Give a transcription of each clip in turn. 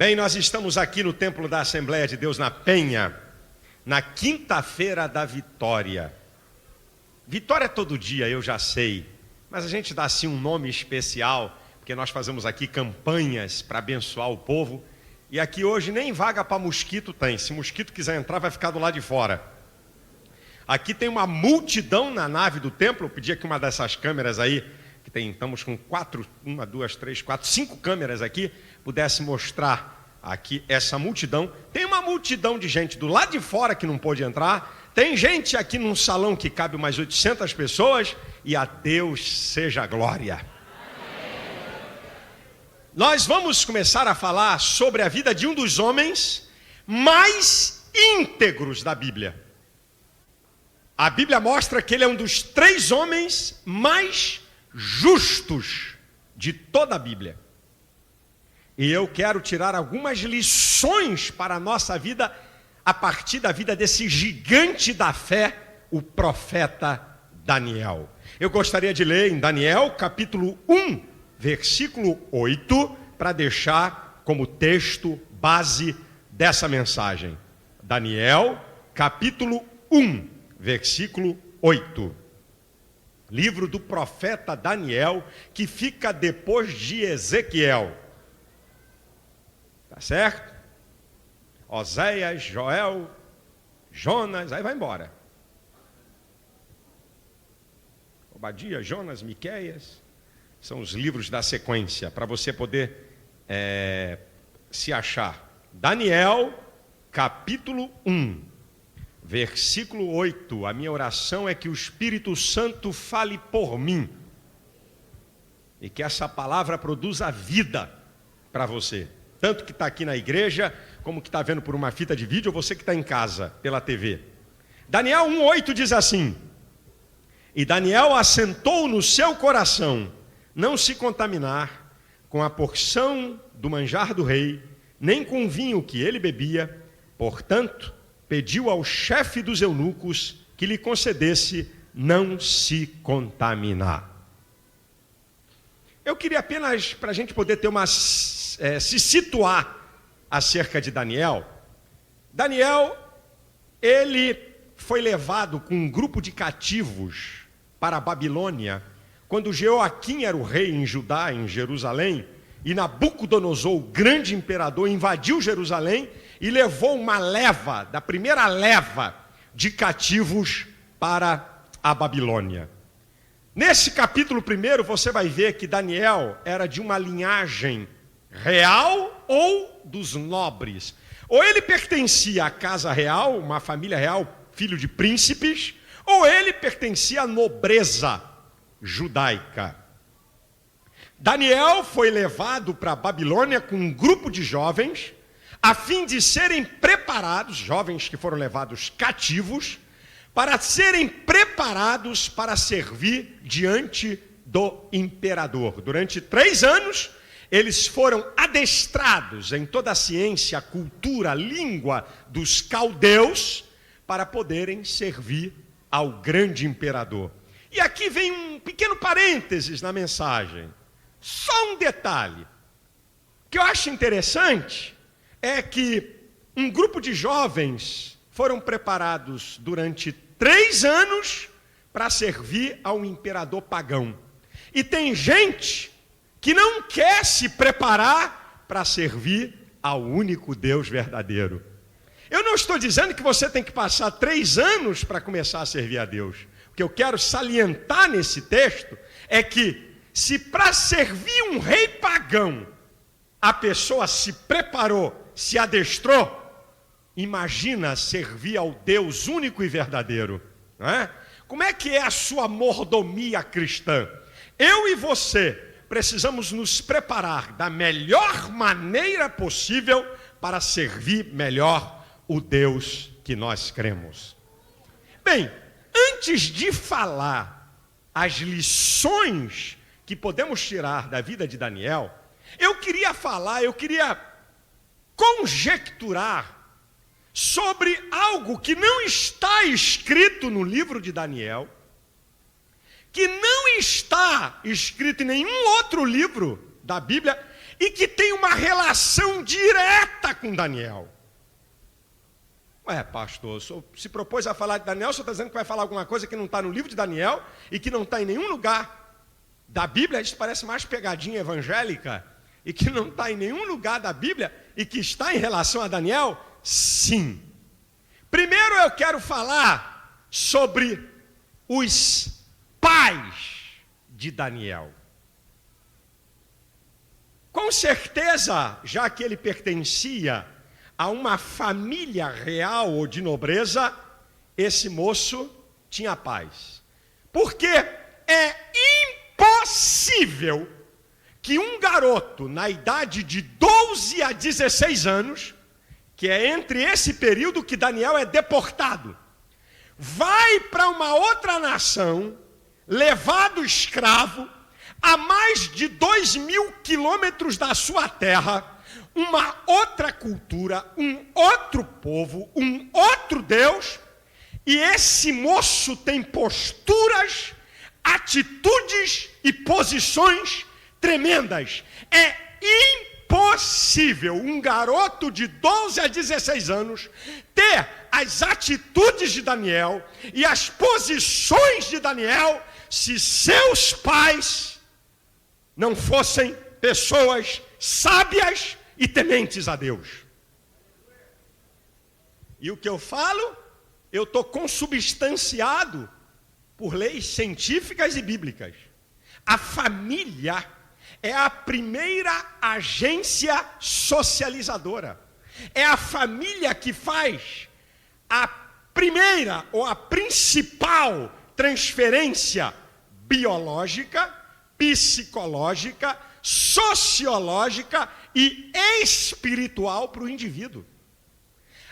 Bem, nós estamos aqui no Templo da Assembleia de Deus na Penha, na quinta-feira da Vitória. Vitória é todo dia, eu já sei, mas a gente dá assim um nome especial, porque nós fazemos aqui campanhas para abençoar o povo, e aqui hoje nem vaga para mosquito tem, se mosquito quiser entrar vai ficar do lado de fora. Aqui tem uma multidão na nave do templo, eu pedi aqui uma dessas câmeras aí, que tem, estamos com 5 câmeras aqui, pudesse mostrar aqui essa multidão. Tem uma multidão de gente do lado de fora que não pôde entrar, tem gente aqui num salão que cabe umas 800 pessoas, e a Deus seja a glória. Nós vamos começar a falar sobre a vida de um dos homens mais íntegros da Bíblia. A Bíblia mostra que ele é um dos 3 homens mais justos de toda a Bíblia. E eu quero tirar algumas lições para a nossa vida a partir da vida desse gigante da fé, o profeta Daniel. Eu gostaria de ler em Daniel, capítulo 1, versículo 8, para deixar como texto base dessa mensagem. Daniel, capítulo 1, versículo 8. Livro do profeta Daniel, que fica depois de Ezequiel. Tá certo? Oséias, Joel, Jonas, aí vai embora. Obadias, Jonas, Miqueias, são os livros da sequência, para você poder se achar. Daniel, capítulo 1, versículo 8. A minha oração é que o Espírito Santo fale por mim, e que essa palavra produza vida para você. Tanto que está aqui na igreja, como que está vendo por uma fita de vídeo, ou você que está em casa, pela TV. Daniel 1,8 diz assim: E Daniel assentou no seu coração não se contaminar com a porção do manjar do rei, nem com o vinho que ele bebia. Portanto, pediu ao chefe dos eunucos que lhe concedesse não se contaminar. Eu queria apenas, para a gente poder ter se situar acerca de Daniel. Daniel, ele foi levado com um grupo de cativos para a Babilônia, quando Jeoaquim era o rei em Judá, em Jerusalém, e Nabucodonosor, o grande imperador, invadiu Jerusalém e levou uma leva, da primeira leva de cativos para a Babilônia. Nesse capítulo 1, você vai ver que Daniel era de uma linhagem real ou dos nobres. Ou ele pertencia à casa real, uma família real, filho de príncipes, ou ele pertencia à nobreza judaica. Daniel foi levado para a Babilônia com um grupo de jovens, a fim de serem preparados, jovens que foram levados cativos, para serem preparados para servir diante do imperador. Durante 3 anos, eles foram adestrados em toda a ciência, a cultura, a língua dos caldeus, para poderem servir ao grande imperador. E aqui vem um pequeno parênteses na mensagem. Só um detalhe que eu acho interessante é que um grupo de jovens foram preparados durante 3 anos para servir ao imperador pagão. E tem gente que não quer se preparar para servir ao único Deus verdadeiro. Eu não estou dizendo que você tem que passar 3 anos para começar a servir a Deus. O que eu quero salientar nesse texto é que, se para servir um rei pagão, a pessoa se preparou, se adestrou, imagina servir ao Deus único e verdadeiro, não é? Como é que é a sua mordomia cristã? Eu e você precisamos nos preparar da melhor maneira possível para servir melhor o Deus que nós cremos. Bem, antes de falar as lições que podemos tirar da vida de Daniel, eu queria conjecturar sobre algo que não está escrito no livro de Daniel, que não está escrito em nenhum outro livro da Bíblia e que tem uma relação direta com Daniel. Ué, pastor, o senhor se propôs a falar de Daniel, o senhor está dizendo que vai falar alguma coisa que não está no livro de Daniel e que não está em nenhum lugar da Bíblia? Isso parece mais pegadinha evangélica e que não está em nenhum lugar da Bíblia e que está em relação a Daniel? Sim. Primeiro eu quero falar sobre os pais de Daniel. Com certeza, já que ele pertencia a uma família real ou de nobreza, esse moço tinha pais. Porque é impossível que um garoto na idade de 12 a 16 anos, que é entre esse período que Daniel é deportado, vai para uma outra nação, levado escravo, a mais de 2.000 quilômetros da sua terra, uma outra cultura, um outro povo, um outro Deus, e esse moço tem posturas, atitudes e posições tremendas. É impossível um garoto de 12 a 16 anos ter as atitudes de Daniel e as posições de Daniel se seus pais não fossem pessoas sábias e tementes a Deus. E o que eu falo, eu estou consubstanciado por leis científicas e bíblicas. A família é a primeira agência socializadora. É a família que faz a primeira ou a principal transferência biológica, psicológica, sociológica e espiritual para o indivíduo.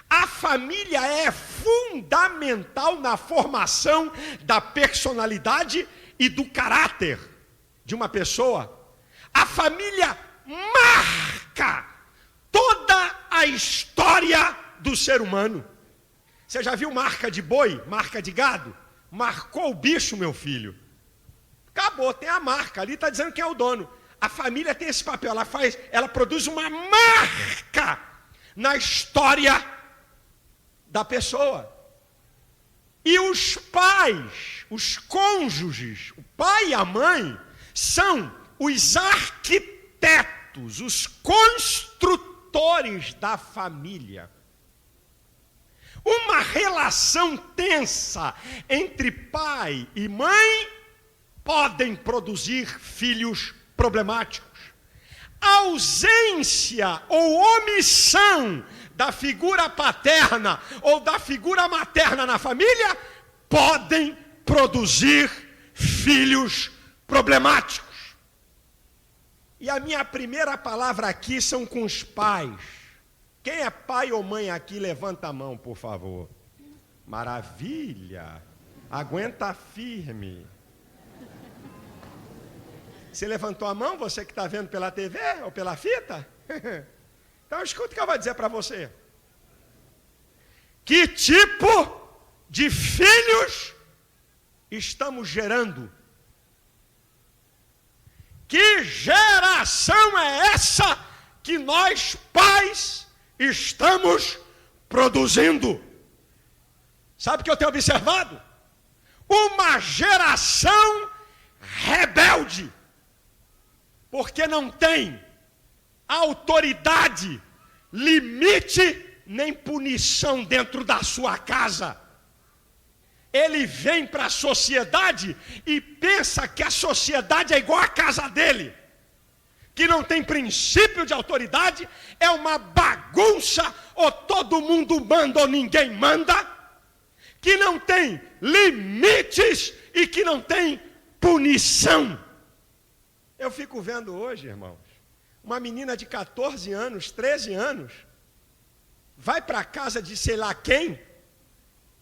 A família é fundamental na formação da personalidade e do caráter de uma pessoa. A família marca toda a história do ser humano. Você já viu marca de boi, marca de gado? Marcou o bicho, meu filho. Acabou, tem a marca, ali está dizendo quem é o dono. A família tem esse papel, ela produz uma marca na história da pessoa. E os pais, os cônjuges, o pai e a mãe, são os arquitetos, os construtores da família. Uma relação tensa entre pai e mãe podem produzir filhos problemáticos. A ausência ou omissão da figura paterna ou da figura materna na família podem produzir filhos problemáticos. E a minha primeira palavra aqui são com os pais. Quem é pai ou mãe aqui, levanta a mão, por favor. Maravilha! Aguenta firme. Você levantou a mão, você que está vendo pela TV ou pela fita? Então escuta o que eu vou dizer para você. Que tipo de filhos estamos gerando? Que geração é essa que nós, pais, estamos produzindo? Sabe o que eu tenho observado? Uma geração rebelde, porque não tem autoridade, limite, nem punição dentro da sua casa. Ele vem para a sociedade e pensa que a sociedade é igual à casa dele, que não tem princípio de autoridade, é uma bagunça, ou todo mundo manda ou ninguém manda, que não tem limites e que não tem punição. Eu fico vendo hoje, irmãos, uma menina de 14 anos, 13 anos, vai para a casa de sei lá quem,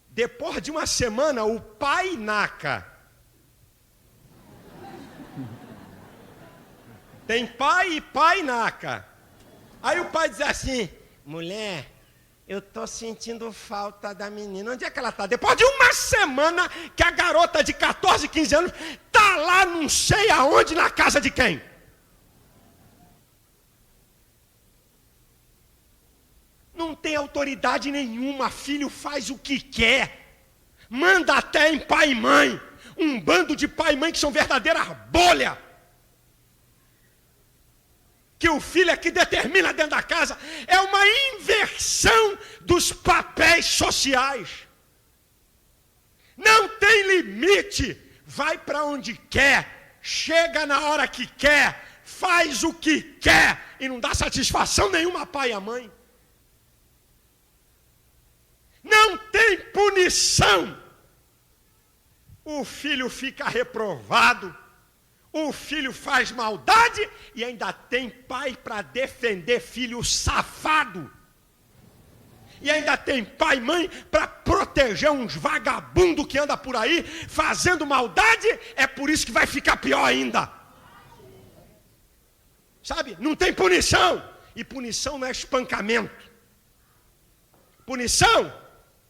depois de uma semana o pai naca. Tem pai e pai naca. Aí o pai diz assim: mulher, eu estou sentindo falta da menina. Onde é que ela está? Depois de uma semana que a garota de 14, 15 anos está lá não sei aonde, na casa de quem? autoridade nenhuma, filho faz o que quer, manda até em pai e mãe, um bando de pai e mãe que são verdadeiras bolhas, que o filho é que determina dentro da casa, é uma inversão dos papéis sociais, não tem limite, vai para onde quer, chega na hora que quer, faz o que quer, e não dá satisfação nenhuma a pai e a mãe, não tem punição, o filho fica reprovado, o filho faz maldade e ainda tem pai para defender filho safado. E ainda tem pai e mãe para proteger uns vagabundos que andam por aí fazendo maldade, é por isso que vai ficar pior ainda. Sabe? Não tem punição. E punição não é espancamento. Punição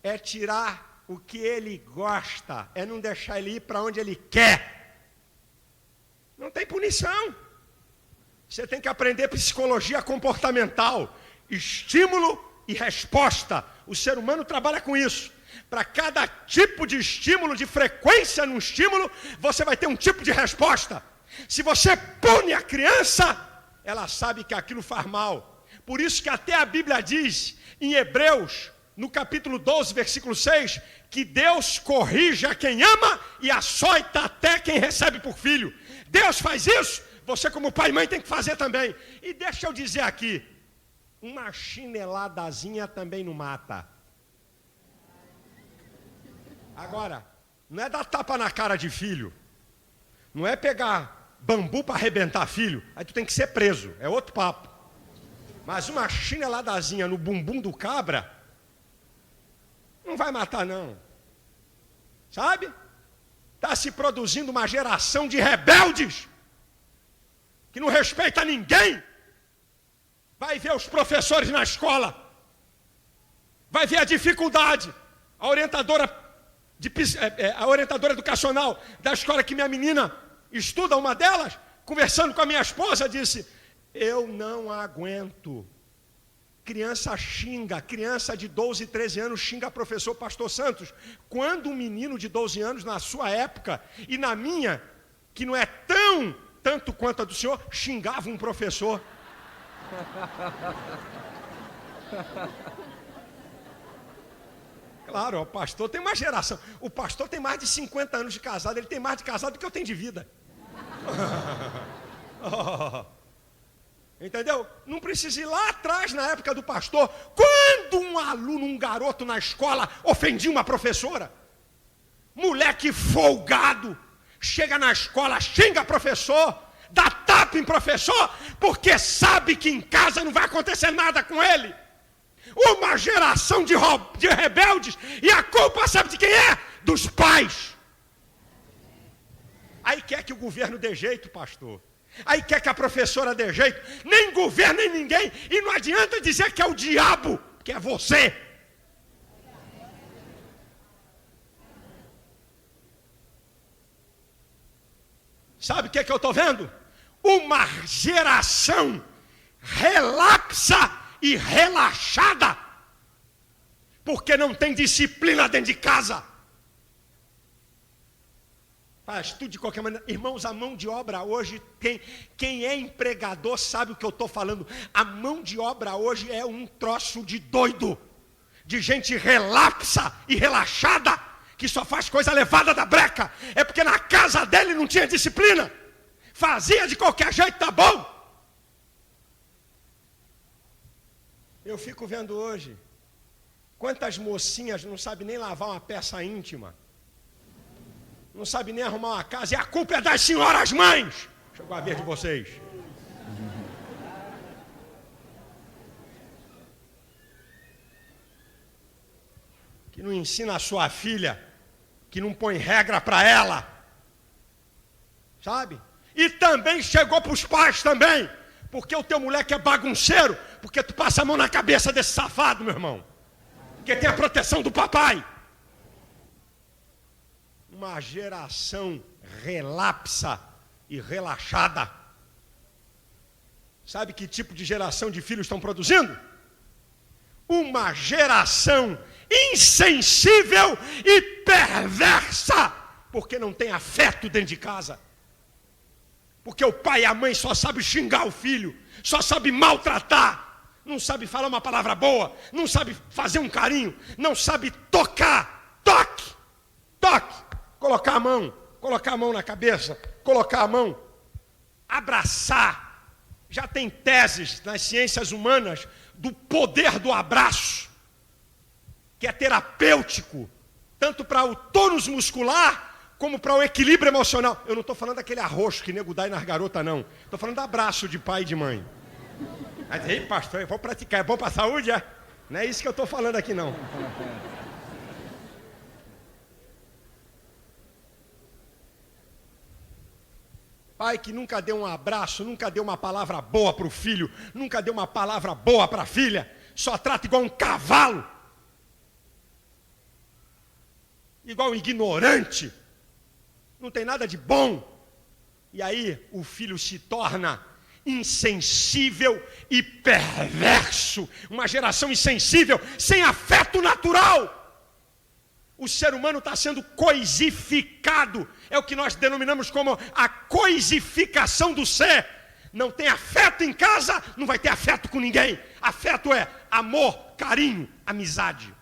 é tirar o que ele gosta, é não deixar ele ir para onde ele quer. Não tem punição. Você tem que aprender psicologia comportamental, estímulo e resposta. O ser humano trabalha com isso. Para cada tipo de estímulo, de frequência no estímulo, você vai ter um tipo de resposta. Se você pune a criança, ela sabe que aquilo faz mal. Por isso que até a Bíblia diz, em Hebreus, no capítulo 12, versículo 6, que Deus corrige a quem ama e açoita até quem recebe por filho. Deus faz isso, você como pai e mãe tem que fazer também. E deixa eu dizer aqui, uma chineladazinha também não mata. Agora, não é dar tapa na cara de filho, não é pegar bambu para arrebentar filho, aí tu tem que ser preso, é outro papo. Mas uma chineladazinha no bumbum do cabra, não vai matar não. Sabe? Está se produzindo uma geração de rebeldes, que não respeita ninguém. Vai ver os professores na escola, vai ver a dificuldade. A orientadora educacional da escola que minha menina estuda, uma delas, conversando com a minha esposa, disse, eu não aguento. Criança xinga, criança de 12, 13 anos xinga professor Pastor Santos. Quando um menino de 12 anos, na sua época, e na minha, que não é tanto quanto a do senhor, xingava um professor. Claro, o pastor tem uma geração. O pastor tem mais de 50 anos de casado, ele tem mais de casado do que eu tenho de vida. Entendeu? Não precisa ir lá atrás, na época do pastor, quando um aluno, um garoto na escola ofendia uma professora. Moleque folgado, chega na escola, xinga professor, dá tapa em professor, porque sabe que em casa não vai acontecer nada com ele. Uma geração de rebeldes, e a culpa sabe de quem é? Dos pais. Aí quer que o governo dê jeito, pastor. Aí quer que a professora dê jeito, nem governo, nem ninguém, e não adianta dizer que é o diabo, que é você. Sabe o que eu estou vendo? Uma geração relapsa e relaxada, porque não tem disciplina dentro de casa. Faz tudo de qualquer maneira. Irmãos, a mão de obra hoje, quem é empregador sabe o que eu estou falando. A mão de obra hoje é um troço de doido, de gente relapsa e relaxada, que só faz coisa levada da breca. É porque na casa dele não tinha disciplina, fazia de qualquer jeito, tá bom. Eu fico vendo hoje, quantas mocinhas não sabem nem lavar uma peça íntima, não sabe nem arrumar uma casa, e a culpa é das senhoras mães. Chegou a vez de vocês. Que não ensina a sua filha, que não põe regra para ela, sabe? E também chegou para os pais também, porque o teu moleque é bagunceiro, porque tu passa a mão na cabeça desse safado, meu irmão, porque tem a proteção do papai. Uma geração relapsa e relaxada. Sabe que tipo de geração de filhos estão produzindo? uma geração insensível e perversa, porque não tem afeto dentro de casa. Porque o pai e a mãe só sabem xingar o filho, só sabem maltratar, não sabe falar uma palavra boa, não sabe fazer um carinho, não sabe tocar, toque, colocar a mão na cabeça, colocar a mão, abraçar. Já tem teses nas ciências humanas do poder do abraço, que é terapêutico, tanto para o tônus muscular, como para o equilíbrio emocional. Eu não estou falando daquele arroxo que nego dá nas garotas, não. Estou falando do abraço de pai e de mãe. Mas, ei, pastor, eu vou praticar, é bom para a saúde, é? Não é isso que eu estou falando aqui, não. Pai que nunca deu um abraço, nunca deu uma palavra boa para o filho, nunca deu uma palavra boa para a filha, só trata igual um cavalo, igual um ignorante, não tem nada de bom. E aí o filho se torna insensível e perverso, uma geração insensível, sem afeto natural. O ser humano está sendo coisificado, é o que nós denominamos como a coisificação do ser. Não tem afeto em casa, não vai ter afeto com ninguém. Afeto é amor, carinho, amizade.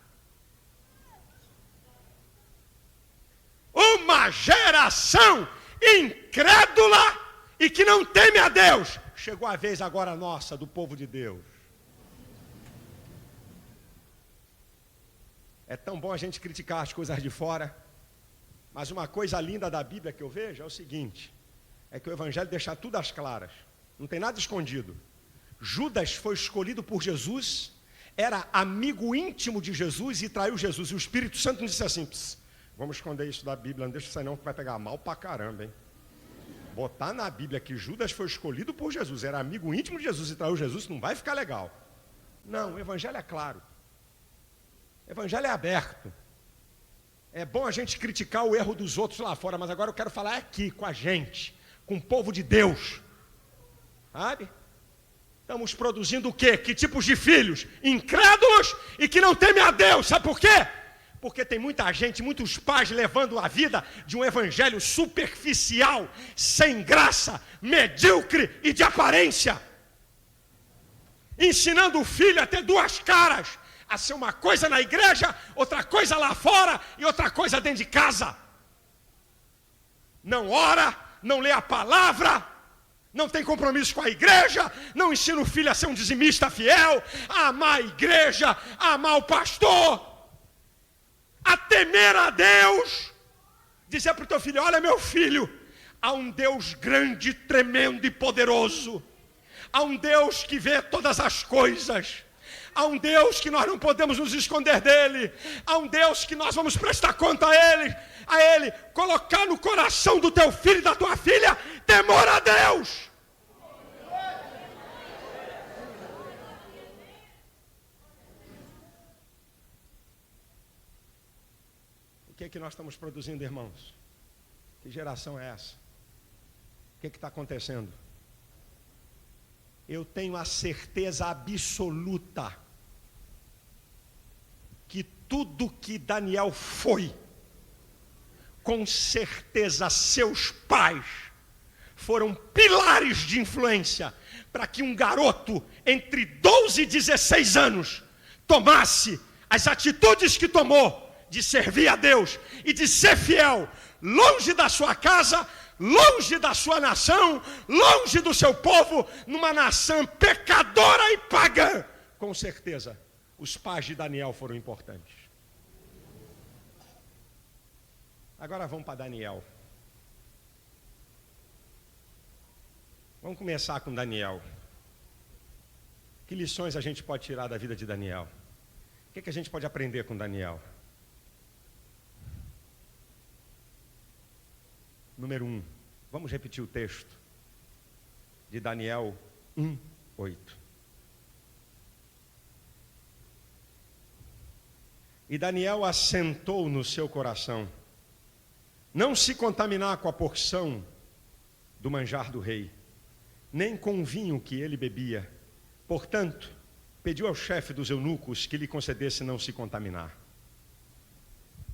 Uma geração incrédula e que não teme a Deus. Chegou a vez agora nossa, do povo de Deus. É tão bom a gente criticar as coisas de fora, mas uma coisa linda da Bíblia que eu vejo é o seguinte, é que o Evangelho deixa tudo às claras, não tem nada escondido. Judas foi escolhido por Jesus, era amigo íntimo de Jesus e traiu Jesus, e o Espírito Santo não disse assim, vamos esconder isso da Bíblia, não deixa isso aí não, que vai pegar mal pra caramba, hein? Botar na Bíblia que Judas foi escolhido por Jesus, era amigo íntimo de Jesus e traiu Jesus, não vai ficar legal. Não, o Evangelho é claro. O Evangelho é aberto. É bom a gente criticar o erro dos outros lá fora, mas agora eu quero falar aqui com a gente, com o povo de Deus. Sabe? Estamos produzindo o quê? Que tipos de filhos? Incrédulos e que não temem a Deus. Sabe por quê? Porque tem muita gente, muitos pais levando a vida de um evangelho superficial, sem graça, medíocre e de aparência. Ensinando o filho a ter duas caras, a ser uma coisa na igreja, outra coisa lá fora e outra coisa dentro de casa. Não ora, não lê a palavra, não tem compromisso com a igreja, não ensina o filho a ser um dizimista fiel, a amar a igreja, a amar o pastor, a temer a Deus. Dizer para o teu filho, olha meu filho, há um Deus grande, tremendo e poderoso, há um Deus que vê todas as coisas, há um Deus que nós não podemos nos esconder dele, há um Deus que nós vamos prestar conta a ele, colocar no coração do teu filho e da tua filha temor a Deus. O que é que nós estamos produzindo, irmãos? Que geração é essa? O que está acontecendo? Eu tenho a certeza absoluta que tudo que Daniel foi, com certeza seus pais foram pilares de influência para que um garoto entre 12 e 16 anos tomasse as atitudes que tomou de servir a Deus e de ser fiel, longe da sua casa, longe da sua nação, longe do seu povo, numa nação pecadora e pagã. Com certeza, os pais de Daniel foram importantes. Agora vamos para Daniel. Vamos começar com Daniel. Que lições a gente pode tirar da vida de Daniel? O que a gente pode aprender com Daniel? Número 1, vamos repetir o texto de Daniel 1:8. E Daniel assentou no seu coração não se contaminar com a porção do manjar do rei, nem com o vinho que ele bebia. Portanto, pediu ao chefe dos eunucos que lhe concedesse não se contaminar.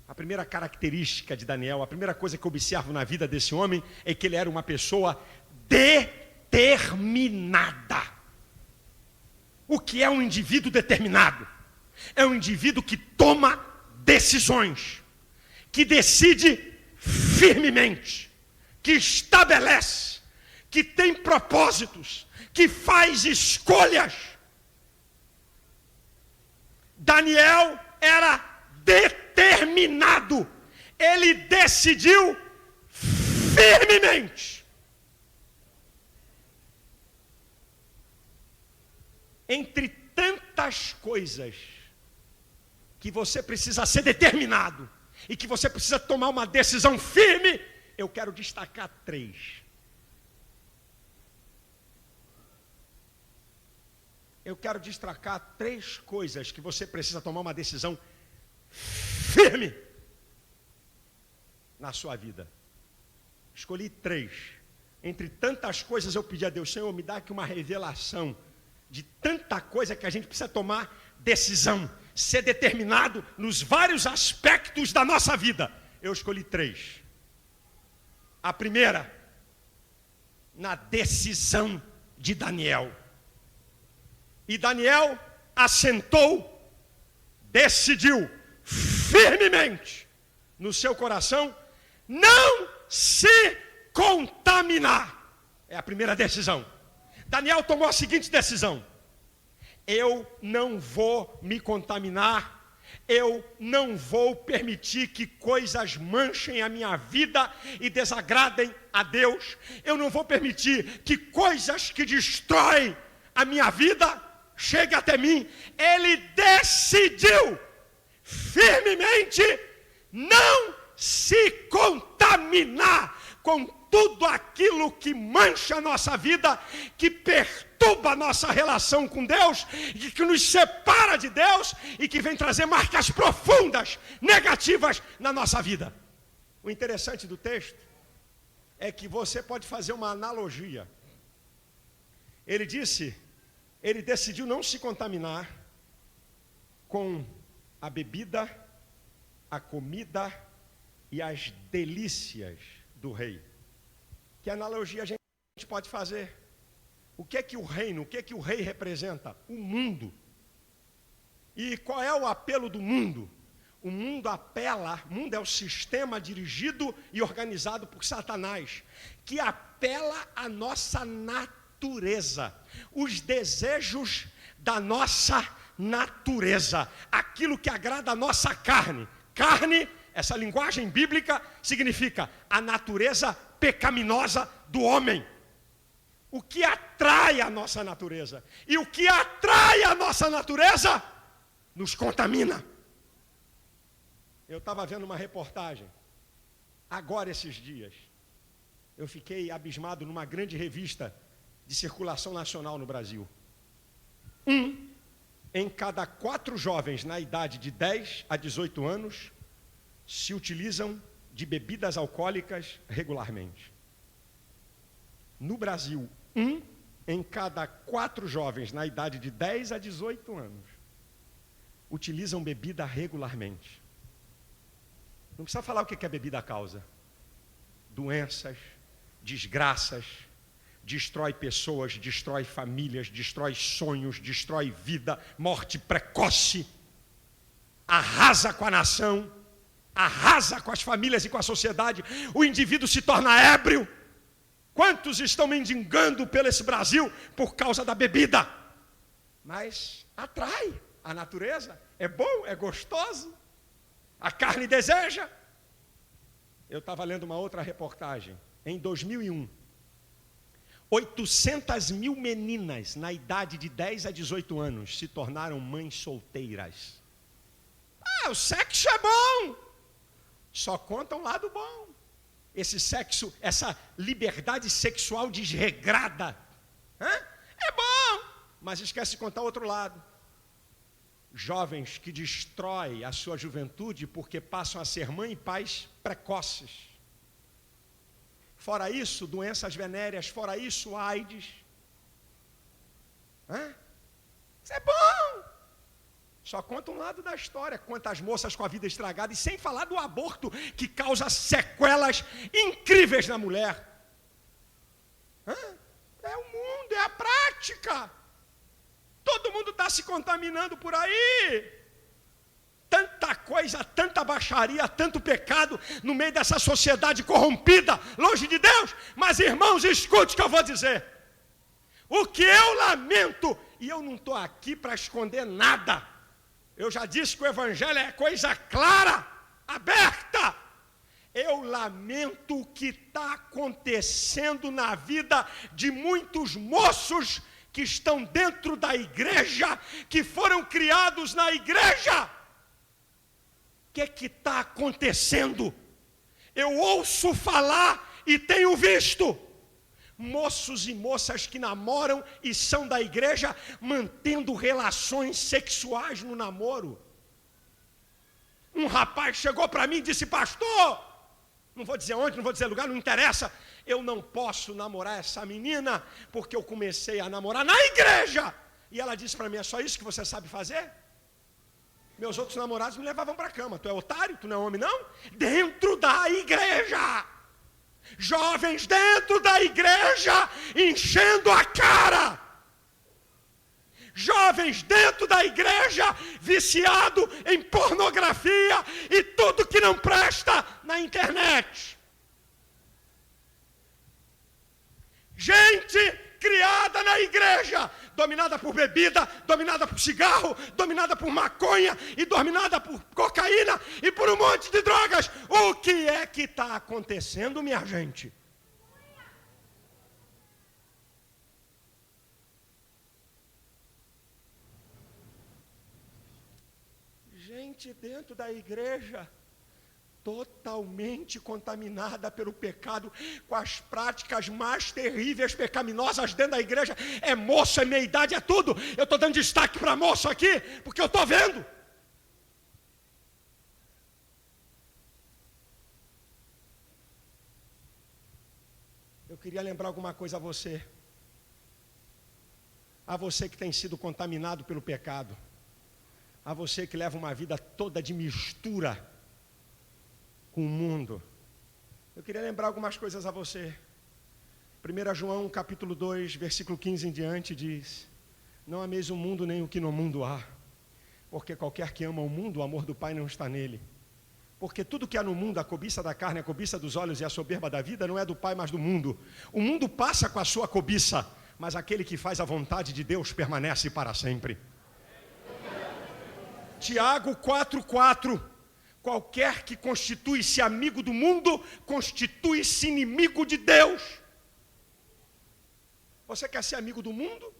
A primeira característica de Daniel, a primeira coisa que eu observo na vida desse homem é que ele era uma pessoa determinada. O que é um indivíduo determinado? É um indivíduo que toma decisões, que decide firmemente, que estabelece, que tem propósitos, que faz escolhas. Daniel era determinado, ele decidiu firmemente. Entre tantas coisas que você precisa ser determinado e que você precisa tomar uma decisão firme, eu quero destacar 3. Eu quero destacar 3 coisas que você precisa tomar uma decisão firme na sua vida. Escolhi 3. Entre tantas coisas eu pedi a Deus, Senhor, me dá aqui uma revelação de tanta coisa que a gente precisa tomar decisão, ser determinado nos vários aspectos da nossa vida. Eu escolhi 3. A primeira, na decisão de Daniel. E Daniel assentou, decidiu firmemente no seu coração não se contaminar. É a primeira decisão. Daniel tomou a seguinte decisão: eu não vou me contaminar, eu não vou permitir que coisas manchem a minha vida e desagradem a Deus, eu não vou permitir que coisas que destroem a minha vida cheguem até mim. Ele decidiu firmemente não se contaminar com tudo aquilo que mancha a nossa vida, que perturba a nossa relação com Deus, e que nos separa de Deus, e que vem trazer marcas profundas, negativas na nossa vida. O interessante do texto é que você pode fazer uma analogia. Ele decidiu não se contaminar com a bebida, a comida e as delícias do rei. Que analogia a gente pode fazer? O que é que o reino, o que é que o rei representa? O mundo. E qual é o apelo do mundo? O mundo é o sistema dirigido e organizado por Satanás, que apela à nossa natureza, os desejos da nossa natureza, aquilo que agrada a nossa carne. Carne, essa linguagem bíblica, significa a natureza pecaminosa do homem. O que atrai a nossa natureza. E o que atrai a nossa natureza nos contamina. Eu estava vendo uma reportagem, agora esses dias. Eu fiquei abismado numa grande revista de circulação nacional no Brasil. 1 em cada 4 jovens na idade de 10 a 18 anos se utilizam de bebidas alcoólicas regularmente. No Brasil, 1 em cada 4 jovens na idade de 10 a 18 anos utilizam bebida regularmente. Não precisa falar o que a bebida causa. Doenças, desgraças, destrói pessoas, destrói famílias, destrói sonhos, destrói vida, morte precoce, arrasa com a nação, arrasa com as famílias e com a sociedade. O indivíduo se torna ébrio. Quantos estão mendigando pelo esse Brasil por causa da bebida? Mas atrai a natureza, é bom, é gostoso, a carne deseja. Eu estava lendo uma outra reportagem, em 2001, 800 mil meninas na idade de 10 a 18 anos se tornaram mães solteiras. O sexo é bom, só conta um lado bom. Esse sexo, essa liberdade sexual desregrada, é bom, mas esquece de contar outro lado. Jovens que destroem a sua juventude porque passam a ser mãe e pais precoces. Fora isso, doenças venéreas, fora isso, AIDS. Isso é bom. Só conta um lado da história, quantas moças com a vida estragada, e sem falar do aborto, que causa sequelas incríveis na mulher. É o mundo, é a prática. Todo mundo está se contaminando por aí. Tanta coisa, tanta baixaria, tanto pecado no meio dessa sociedade corrompida, longe de Deus. Mas, irmãos, escute o que eu vou dizer. O que eu lamento, e eu não estou aqui para esconder nada. Eu já disse que o evangelho é coisa clara, aberta. Eu lamento o que está acontecendo na vida de muitos moços que estão dentro da igreja, que foram criados na igreja. O que está acontecendo? Eu ouço falar e tenho visto moços e moças que namoram e são da igreja, mantendo relações sexuais no namoro. Um rapaz chegou para mim e disse: pastor, não vou dizer onde, não vou dizer lugar, não interessa, eu não posso namorar essa menina, porque eu comecei a namorar na igreja. E ela disse para mim: é só isso que você sabe fazer? Meus outros namorados me levavam para a cama. Tu é otário? Tu não é homem, não? Dentro da igreja. Jovens dentro da igreja, enchendo a cara. Jovens dentro da igreja, viciado em pornografia e tudo que não presta na internet. Gente criada na igreja, dominada por bebida, dominada por cigarro, dominada por maconha e dominada por cocaína e por um monte de drogas. O que é que está acontecendo, minha gente? Gente dentro da igreja, totalmente contaminada pelo pecado, com as práticas mais terríveis, pecaminosas dentro da igreja. É moço, é meia-idade, é tudo. Eu estou dando destaque para moço aqui, porque eu estou vendo. Eu queria lembrar alguma coisa a você. A você que tem sido contaminado pelo pecado. A você que leva uma vida toda de mistura com o mundo. Eu queria lembrar algumas coisas a você. 1 João capítulo 2, versículo 15 em diante diz: não ameis o mundo nem o que no mundo há, porque qualquer que ama o mundo, o amor do Pai não está nele. Porque tudo que há no mundo, a cobiça da carne, a cobiça dos olhos e a soberba da vida, não é do Pai, mas do mundo. O mundo passa com a sua cobiça, mas aquele que faz a vontade de Deus permanece para sempre. Tiago 4:4. Qualquer que constitui-se amigo do mundo, constitui-se inimigo de Deus. Você quer ser amigo do mundo?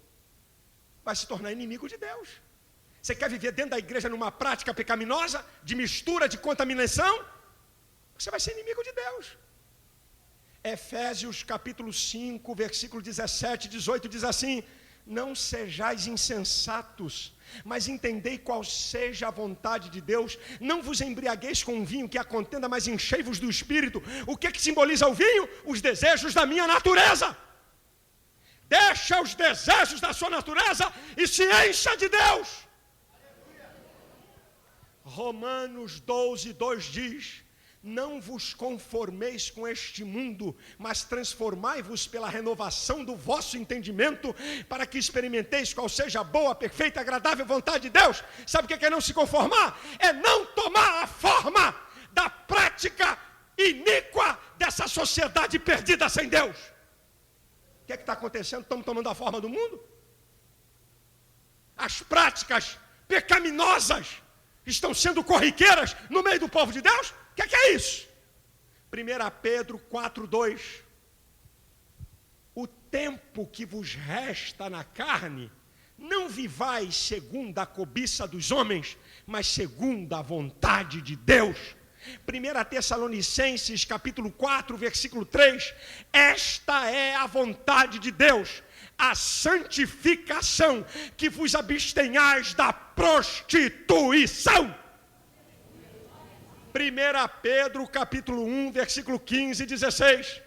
Vai se tornar inimigo de Deus. Você quer viver dentro da igreja numa prática pecaminosa, de mistura, de contaminação? Você vai ser inimigo de Deus. Efésios capítulo 5, versículo 17 e 18 diz assim: não sejais insensatos, mas entendei qual seja a vontade de Deus. Não vos embriagueis com vinho que a contenda, mas enchei-vos do Espírito. O que simboliza o vinho? Os desejos da minha natureza. Deixa os desejos da sua natureza e se encha de Deus. Romanos 12:2 diz: não vos conformeis com este mundo, mas transformai-vos pela renovação do vosso entendimento, para que experimenteis qual seja a boa, perfeita e agradável vontade de Deus. Sabe o que é não se conformar? É não tomar a forma da prática iníqua dessa sociedade perdida sem Deus. O que é que está acontecendo? Estamos tomando a forma do mundo? As práticas pecaminosas estão sendo corriqueiras no meio do povo de Deus? O que é isso? 1 Pedro 4:2. O tempo que vos resta na carne, não vivais segundo a cobiça dos homens, mas segundo a vontade de Deus. 1 Tessalonicenses capítulo 4, versículo 3. Esta é a vontade de Deus, a santificação, que vos abstenhais da prostituição. 1 Pedro capítulo 1, versículo 15 e 16.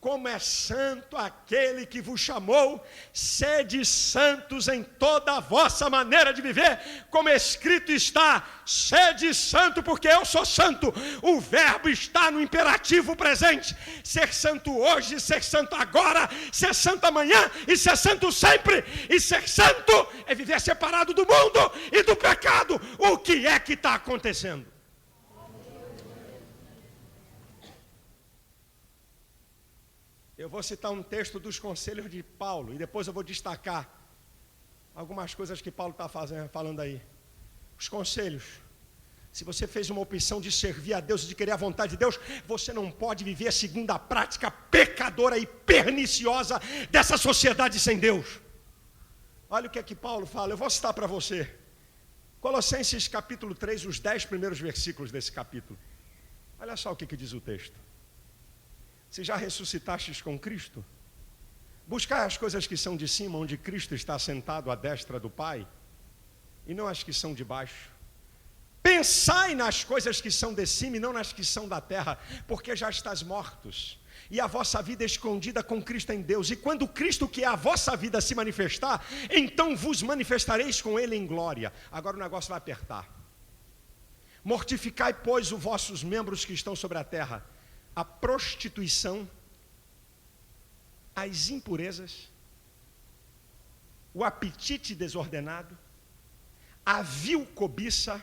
como é santo aquele que vos chamou, sede santos em toda a vossa maneira de viver, como escrito está, sede santo porque eu sou santo. O verbo está no imperativo presente, ser santo hoje, ser santo agora, ser santo amanhã e ser santo sempre. E ser santo é viver separado do mundo e do pecado. O que é que está acontecendo? Eu vou citar um texto dos conselhos de Paulo e depois eu vou destacar algumas coisas que Paulo está falando aí. Os conselhos. Se você fez uma opção de servir a Deus e de querer a vontade de Deus, você não pode viver segundo a prática pecadora e perniciosa dessa sociedade sem Deus. Olha o que é que Paulo fala, eu vou citar para você. Colossenses capítulo 3, os 10 primeiros versículos desse capítulo. Olha só o que diz o texto. Se já ressuscitastes com Cristo, buscai as coisas que são de cima, onde Cristo está sentado à destra do Pai, e não as que são de baixo. Pensai nas coisas que são de cima e não nas que são da terra, porque já estás mortos, e a vossa vida é escondida com Cristo em Deus. E quando Cristo, que é a vossa vida, se manifestar, então vos manifestareis com Ele em glória. Agora o negócio vai apertar. Mortificai, pois, os vossos membros que estão sobre a terra, a prostituição, as impurezas, o apetite desordenado, a vil cobiça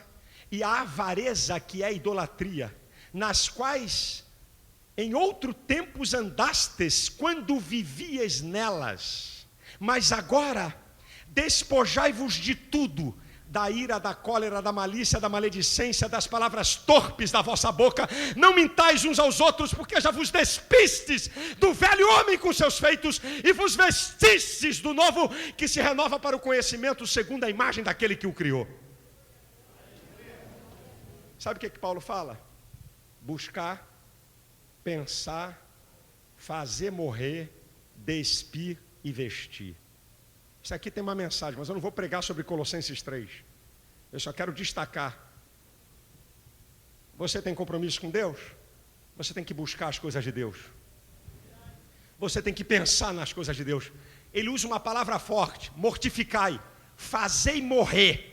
e a avareza, que é a idolatria, nas quais em outro tempo andastes quando vivias nelas, mas agora despojai-vos de tudo, da ira, da cólera, da malícia, da maledicência, das palavras torpes da vossa boca. Não mintais uns aos outros, porque já vos despistes do velho homem com seus feitos e vos vestistes do novo, que se renova para o conhecimento segundo a imagem daquele que o criou. Sabe o que Paulo fala? Buscar, pensar, fazer morrer, despir e vestir. Isso aqui tem uma mensagem, mas eu não vou pregar sobre Colossenses 3. Eu só quero destacar. Você tem compromisso com Deus? Você tem que buscar as coisas de Deus. Você tem que pensar nas coisas de Deus. Ele usa uma palavra forte, mortificai, fazei morrer.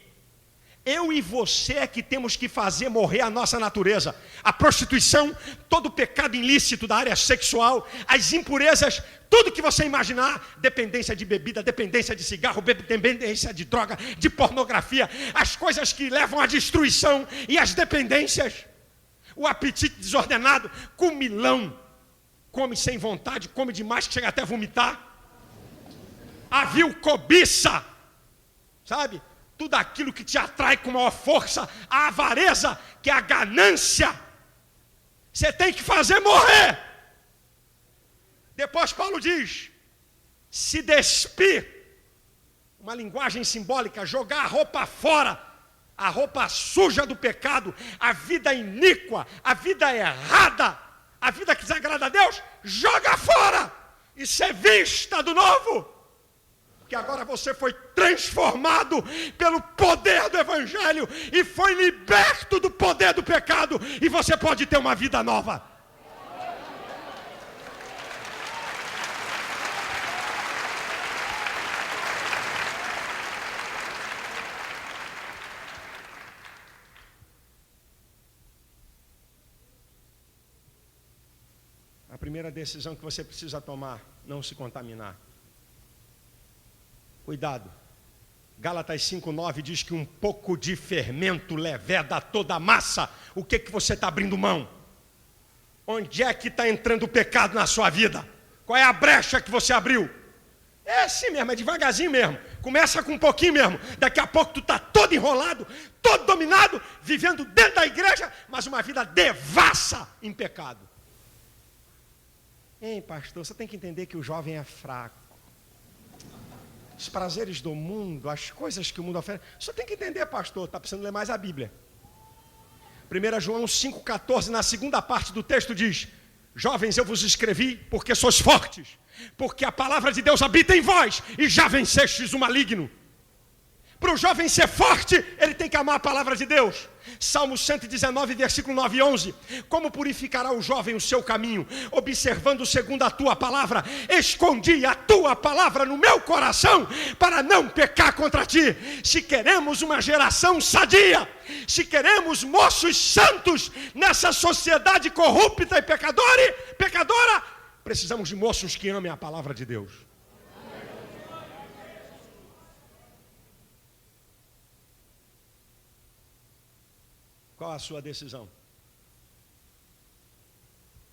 Eu e você é que temos que fazer morrer a nossa natureza. A prostituição, todo o pecado ilícito da área sexual, as impurezas, tudo que você imaginar, dependência de bebida, dependência de cigarro, dependência de droga, de pornografia, as coisas que levam à destruição e as dependências, o apetite desordenado, comilão, come sem vontade, come demais que chega até a vomitar, a vil cobiça, sabe? Tudo aquilo que te atrai com maior força, a avareza, que é a ganância, você tem que fazer morrer. Depois Paulo diz, se despir, uma linguagem simbólica, jogar a roupa fora, a roupa suja do pecado, a vida iníqua, a vida errada, a vida que desagrada a Deus, joga fora e ser vista do novo. Que agora você foi transformado pelo poder do Evangelho e foi liberto do poder do pecado e você pode ter uma vida nova. A primeira decisão que você precisa tomar, não se contaminar. Cuidado, Gálatas 5:9 diz que um pouco de fermento leveda toda a massa. O que você está abrindo mão? Onde é que está entrando o pecado na sua vida? Qual é a brecha que você abriu? É assim mesmo, é devagarzinho mesmo. Começa com um pouquinho mesmo. Daqui a pouco tu está todo enrolado, todo dominado, vivendo dentro da igreja, mas uma vida devassa em pecado. Ei, pastor, você tem que entender que o jovem é fraco. Os prazeres do mundo, as coisas que o mundo oferece. Você tem que entender, pastor, está precisando ler mais a Bíblia. 1 João 5,14, na segunda parte do texto diz, jovens, eu vos escrevi porque sois fortes, porque a palavra de Deus habita em vós e já vencestes o maligno. Para o jovem ser forte, ele tem que amar a palavra de Deus. Salmo 119, versículo 9 e 11. Como purificará o jovem o seu caminho? Observando segundo a tua palavra. Escondi a tua palavra no meu coração, para não pecar contra ti. Se queremos uma geração sadia, se queremos moços santos nessa sociedade corrupta e pecadora, precisamos de moços que amem a palavra de Deus. Qual a sua decisão?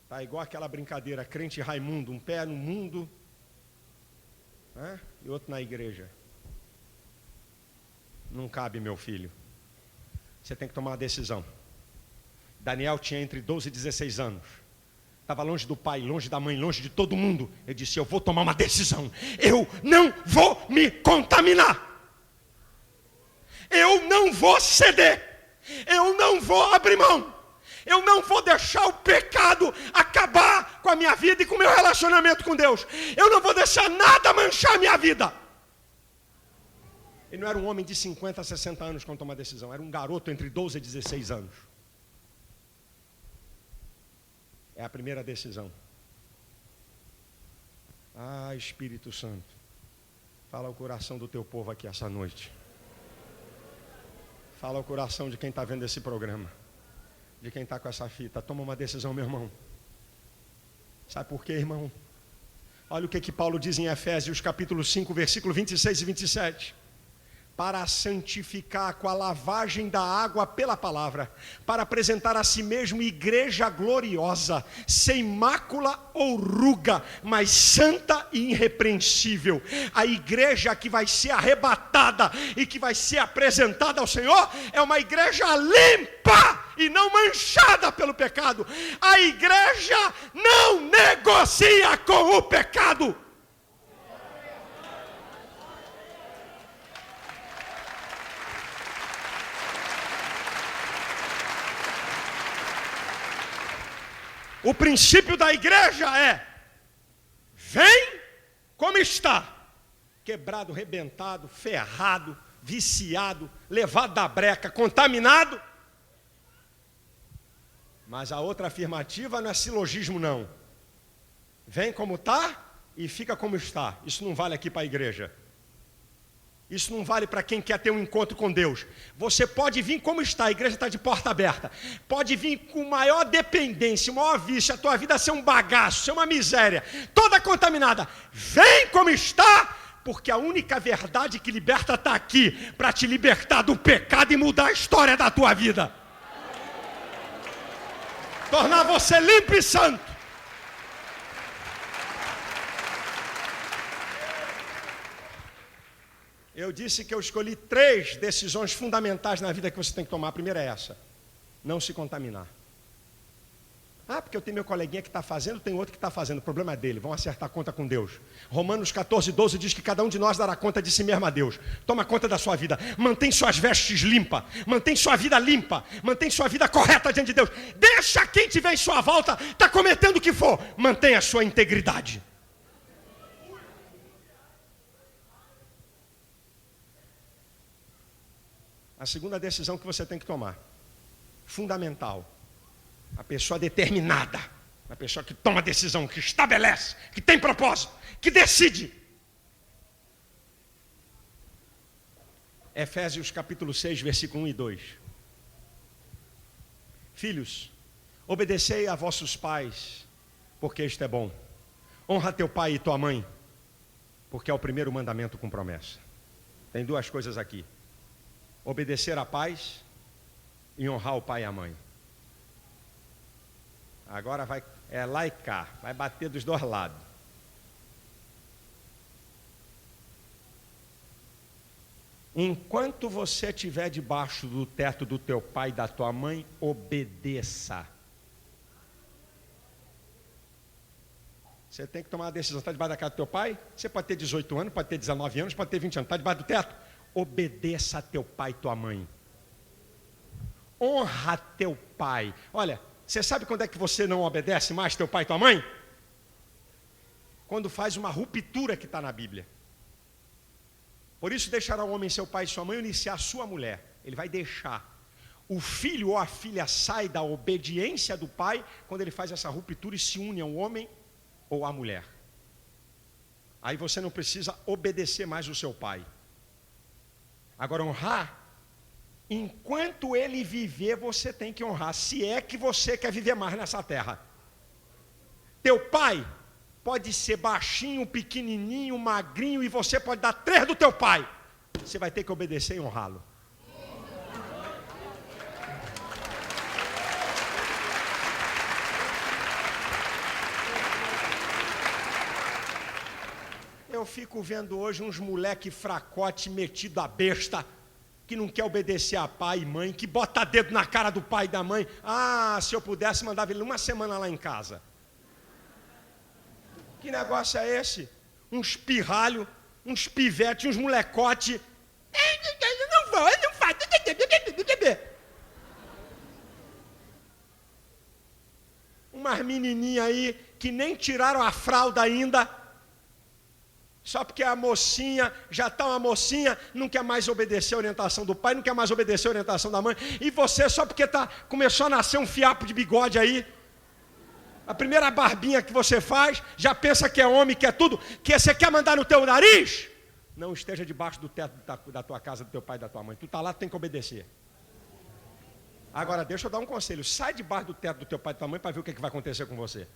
Está igual aquela brincadeira, crente Raimundo, um pé no mundo, né, e outro na igreja. Não cabe, meu filho. Você tem que tomar uma decisão. Daniel tinha entre 12 e 16 anos. Estava longe do pai, longe da mãe, longe de todo mundo. Ele disse, eu vou tomar uma decisão. Eu não vou me contaminar. Eu não vou ceder. Eu não vou abrir mão. Eu não vou deixar o pecado acabar com a minha vida e com o meu relacionamento com Deus. Eu não vou deixar nada manchar a minha vida. Ele não era um homem de 50 a 60 anos quando tomou a decisão. Era um garoto entre 12 e 16 anos. É a primeira decisão. Ah, Espírito Santo, fala ao coração do teu povo aqui essa noite. Fala ao coração de quem está vendo esse programa, de quem está com essa fita. Toma uma decisão, meu irmão. Sabe por quê, irmão? Olha o que Paulo diz em Efésios capítulo 5, versículo 26 e 27. Para santificar com a lavagem da água pela palavra, para apresentar a si mesmo igreja gloriosa, sem mácula ou ruga, mas santa e irrepreensível. A igreja que vai ser arrebatada e que vai ser apresentada ao Senhor é uma igreja limpa e não manchada pelo pecado. A igreja não negocia com o pecado. O princípio da igreja é: vem como está, quebrado, rebentado, ferrado, viciado, levado da breca, contaminado. Mas a outra afirmativa não é silogismo, não. Vem como está e fica como está. Isso não vale aqui para a igreja. Isso não vale para quem quer ter um encontro com Deus. Você pode vir como está, a igreja está de porta aberta. Pode vir com maior dependência, maior vício, a tua vida ser um bagaço, ser uma miséria, toda contaminada. Vem como está, porque a única verdade que liberta está aqui, para te libertar do pecado e mudar a história da tua vida. Tornar você limpo e santo. Eu disse que eu escolhi 3 decisões fundamentais na vida que você tem que tomar. A primeira é essa: não se contaminar. Ah, porque eu tenho meu coleguinha que está fazendo, tem outro que está fazendo. O problema é dele, vão acertar a conta com Deus. Romanos 14, 12 diz que cada um de nós dará conta de si mesmo a Deus. Toma conta da sua vida, mantém suas vestes limpas, mantém sua vida limpa, mantém sua vida correta diante de Deus. Deixa quem tiver em sua volta, está cometendo o que for, mantenha a sua integridade. A segunda decisão que você tem que tomar, fundamental, a pessoa determinada, a pessoa que toma decisão, que estabelece, que tem propósito, que decide. Efésios capítulo 6, versículo 1 e 2. Filhos, obedecei a vossos pais, porque isto é bom. Honra teu pai e tua mãe, porque é o primeiro mandamento com promessa. Tem 2 coisas aqui: obedecer a pais e honrar o pai e a mãe. Agora vai, lá e cá, vai bater dos 2 lados. Enquanto você estiver debaixo do teto do teu pai e da tua mãe, obedeça. Você tem que tomar uma decisão. Está debaixo da casa do teu pai? Você pode ter 18 anos, pode ter 19 anos, pode ter 20 anos. Está debaixo do teto? Obedeça a teu pai e tua mãe. Honra teu pai. Olha, você sabe quando é que você não obedece mais teu pai e tua mãe? Quando faz uma ruptura que está na Bíblia. Por isso deixará o homem seu pai e sua mãe, unir-se à sua mulher. Ele vai deixar. O filho ou a filha sai da obediência do pai quando ele faz essa ruptura e se une ao homem ou à mulher. Aí você não precisa obedecer mais o seu pai. Agora, honrar, enquanto ele viver, você tem que honrar, se é que você quer viver mais nessa terra. Teu pai pode ser baixinho, pequenininho, magrinho, e você pode dar 3 do teu pai. Você vai ter que obedecer e honrá-lo. Eu fico vendo hoje uns moleque fracote metido a besta, que não quer obedecer a pai e mãe, que bota dedo na cara do pai e da mãe. Ah, se eu pudesse, mandava ele uma semana lá em casa. Que negócio é esse? Uns pirralho, uns pivete, uns molecote. Não vou, não faz. Umas menininhas aí que nem tiraram a fralda ainda. Só porque a mocinha, já está uma mocinha, não quer mais obedecer a orientação do pai, não quer mais obedecer a orientação da mãe. E você, só porque começou a nascer um fiapo de bigode aí, a primeira barbinha que você faz, já pensa que é homem, que é tudo, que você quer mandar no teu nariz? Não esteja debaixo do teto da tua casa, do teu pai e da tua mãe. Tu está lá, tu tem que obedecer. Agora, deixa eu dar um conselho. Sai debaixo do teto do teu pai e da tua mãe para ver o que vai acontecer com você.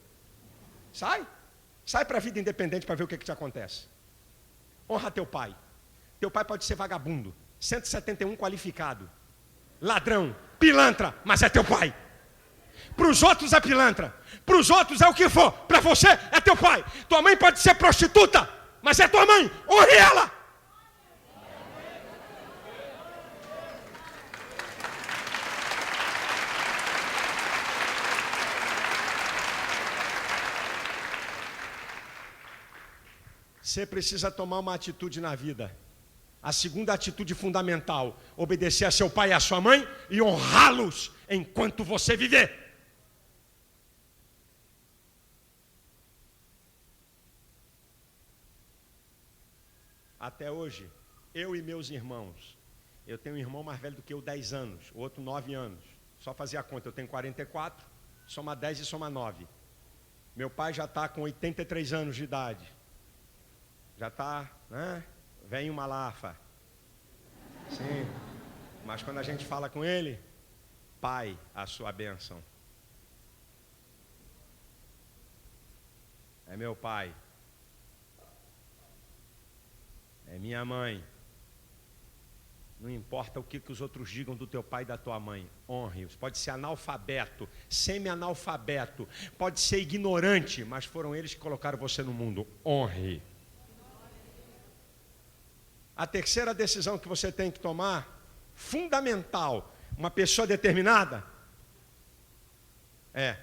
Sai. Sai para a vida independente para ver o que te acontece. Honra teu pai. Teu pai pode ser vagabundo, 171 qualificado, ladrão, pilantra, mas é teu pai. Para os outros é pilantra, para os outros é o que for, para você é teu pai. Tua mãe pode ser prostituta, mas é tua mãe, honre ela. Você precisa tomar uma atitude na vida. A segunda atitude fundamental: obedecer a seu pai e a sua mãe e honrá-los enquanto você viver. Até hoje, eu e meus irmãos, eu tenho um irmão mais velho do que eu 10 anos, o outro 9 anos. Só fazer a conta, eu tenho 44, soma 10 e soma 9. Meu pai já está com 83 anos de idade. Já está, né? Vem uma lafa. Sim. Mas quando a gente fala com ele, pai, a sua bênção. É meu pai. É minha mãe. Não importa o que os outros digam do teu pai e da tua mãe, honre-os. Pode ser analfabeto, semi-analfabeto, pode ser ignorante, mas foram eles que colocaram você no mundo. Honre. A terceira decisão que você tem que tomar, fundamental, uma pessoa determinada, é